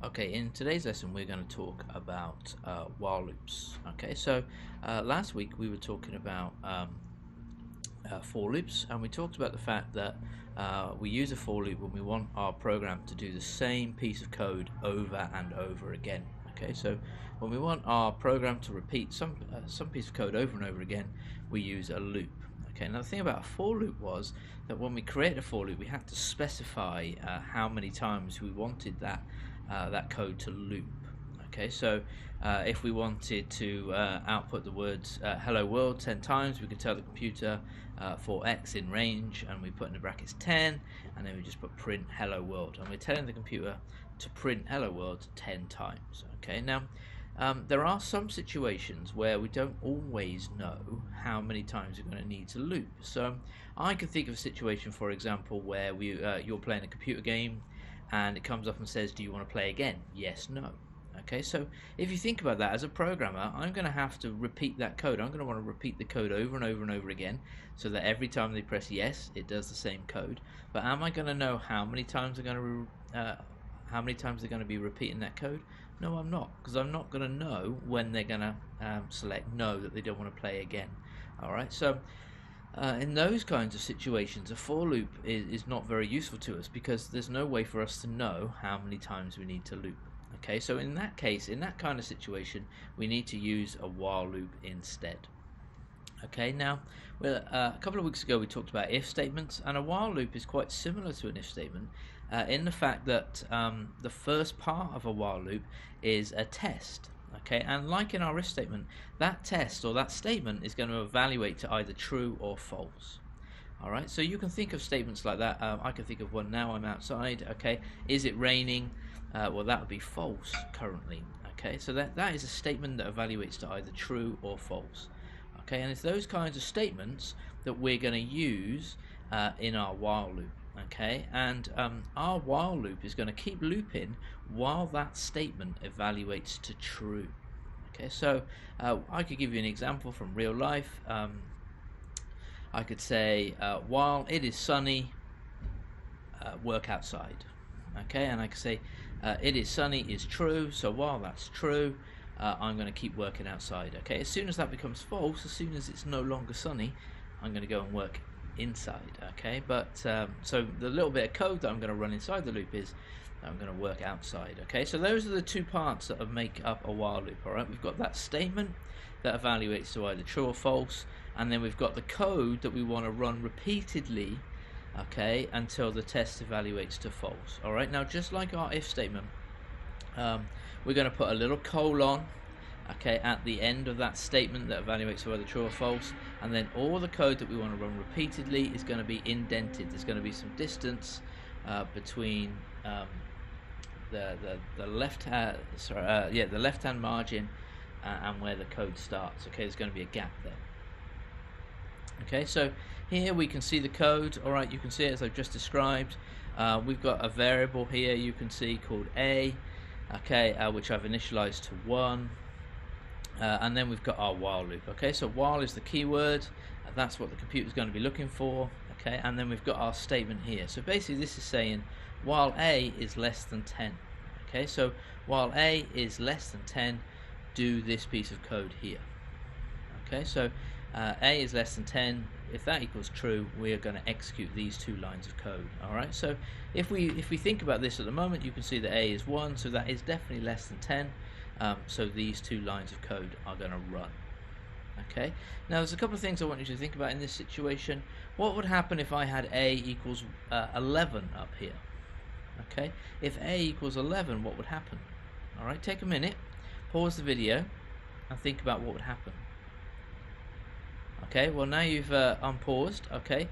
Okay, in today's lesson we're going to talk about while loops. Okay, so last week we were talking about for loops, and we talked about the fact that we use a for loop when we want our program to do the same piece of code over and over again. Okay, so when we want our program to repeat some piece of code over and over again, we use a loop. Okay, now the thing about a for loop was that when we created a for loop, we had to specify how many times we wanted that code to loop. Okay, so if we wanted to output the words hello world 10 times, we could tell the computer for x in range, and we put in the brackets 10, and then we just put print hello world, and we're telling the computer to print hello world 10 times. Okay, now there are some situations where we don't always know how many times we're going to need to loop. So I can think of a situation, for example, where you're playing a computer game and it comes up and says, do you want to play again? Yes, no. Okay, so if you think about that as a programmer, I'm going to have to repeat that code. I'm going to want to repeat the code over and over and over again, so that every time they press yes, it does the same code. But am I going to know how many times they're going to be repeating that code? No, I'm not, because I'm not going to know when they're going to select no, that they don't want to play again. All right, so in those kinds of situations, a for loop is not very useful to us, because there's no way for us to know how many times we need to loop. Okay, so in that case, in that kind of situation, we need to use a while loop instead. Okay, now, well, a couple of weeks ago we talked about if statements, and a while loop is quite similar to an if statement in the fact that the first part of a while loop is a test. Okay, and like in our if statement, that test or that statement is going to evaluate to either true or false. Alright, so you can think of statements like that. I can think of one now. I'm outside. Okay, is it raining? Well, that would be false currently. Okay, so that is a statement that evaluates to either true or false. Okay, and it's those kinds of statements that we're going to use in our while loop. Okay, and our while loop is going to keep looping while that statement evaluates to true. Okay, so I could give you an example from real life. I could say while it is sunny, work outside. Okay, and I could say it is sunny is true, so while that's true, I'm going to keep working outside. Okay, as soon as that becomes false, as soon as it's no longer sunny, I'm going to go and work inside. Okay, but so the little bit of code that I'm going to run inside the loop is I'm going to work outside. Okay, so those are the two parts that make up a while loop. Alright, we've got that statement that evaluates to either true or false, and then we've got the code that we want to run repeatedly, okay, until the test evaluates to false. Alright, now just like our if statement, we're going to put a little colon, okay, at the end of that statement that evaluates whether true or false, and then all the code that we want to run repeatedly is going to be indented. There's going to be some distance between the left hand margin and where the code starts. Okay, there's going to be a gap there. Okay, so here we can see the code. All right, you can see it as I've just described. We've got a variable here you can see called a, okay, which I've initialized to 1. And then we've got our while loop. Okay, so while is the keyword, that's what the computer is going to be looking for. Okay, and then we've got our statement here. So basically this is saying while a is less than 10. Okay, so while a is less than 10, do this piece of code here. Okay, so a is less than 10. If that equals true, we are going to execute these two lines of code. Alright, so if we think about this at the moment, you can see that a is 1, so that is definitely less than 10. So these two lines of code are going to run. Okay, now there's a couple of things I want you to think about in this situation. What would happen if I had a equals 11 up here? Okay, if a equals 11, what would happen? Alright, take a minute, pause the video, and think about what would happen. Okay, well now you've unpaused. Okay,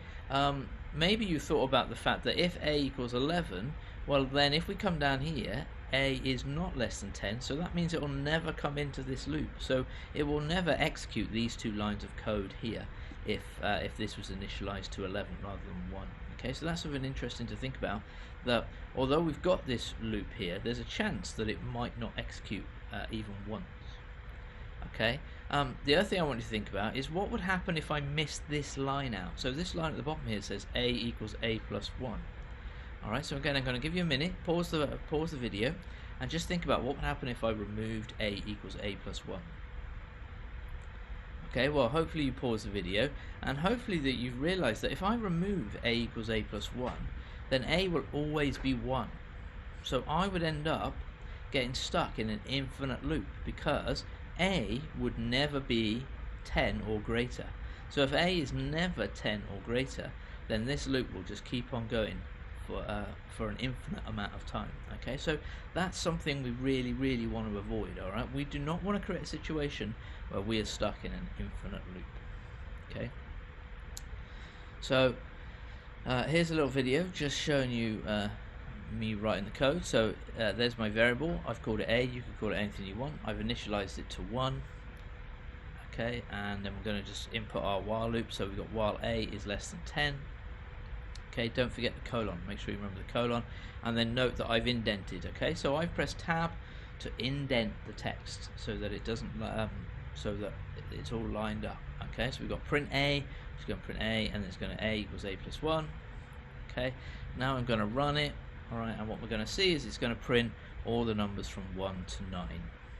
maybe you thought about the fact that if a equals 11, well then if we come down here, a is not less than 10, so that means it will never come into this loop. So it will never execute these two lines of code here if this was initialized to 11 rather than 1. Okay, so that's something interesting to think about, that although we've got this loop here, there's a chance that it might not execute even once. Okay, the other thing I want you to think about is what would happen if I missed this line out. So this line at the bottom here says a equals a plus 1. Alright, so again I'm going to give you a minute, pause the video, And just think about what would happen if I removed a equals a plus 1. Okay, well, hopefully you pause the video, and hopefully that you've realized that if I remove a equals a plus 1, then a will always be 1. So I would end up getting stuck in an infinite loop, because a would never be 10 or greater. So if a is never 10 or greater, then this loop will just keep on going for an infinite amount of time. Okay, so that's something we really want to avoid. All right, we do not want to create a situation where we are stuck in an infinite loop. Okay, so here's a little video just showing you me writing the code. So there's my variable. I've called it a. You can call it anything you want. I've initialized it to 1. Okay, and then we're going to just input our while loop. So we've got while a is less than 10. Okay, don't forget the colon. Make sure you remember the colon, and then note that I've indented. Okay, so I've pressed tab to indent the text so that it doesn't, so that it's all lined up. Okay, so we've got print a. It's going to print a, and it's going to a equals a plus 1. Okay, now I'm going to run it. All right, and what we're going to see is it's going to print all the numbers from 1 to 9.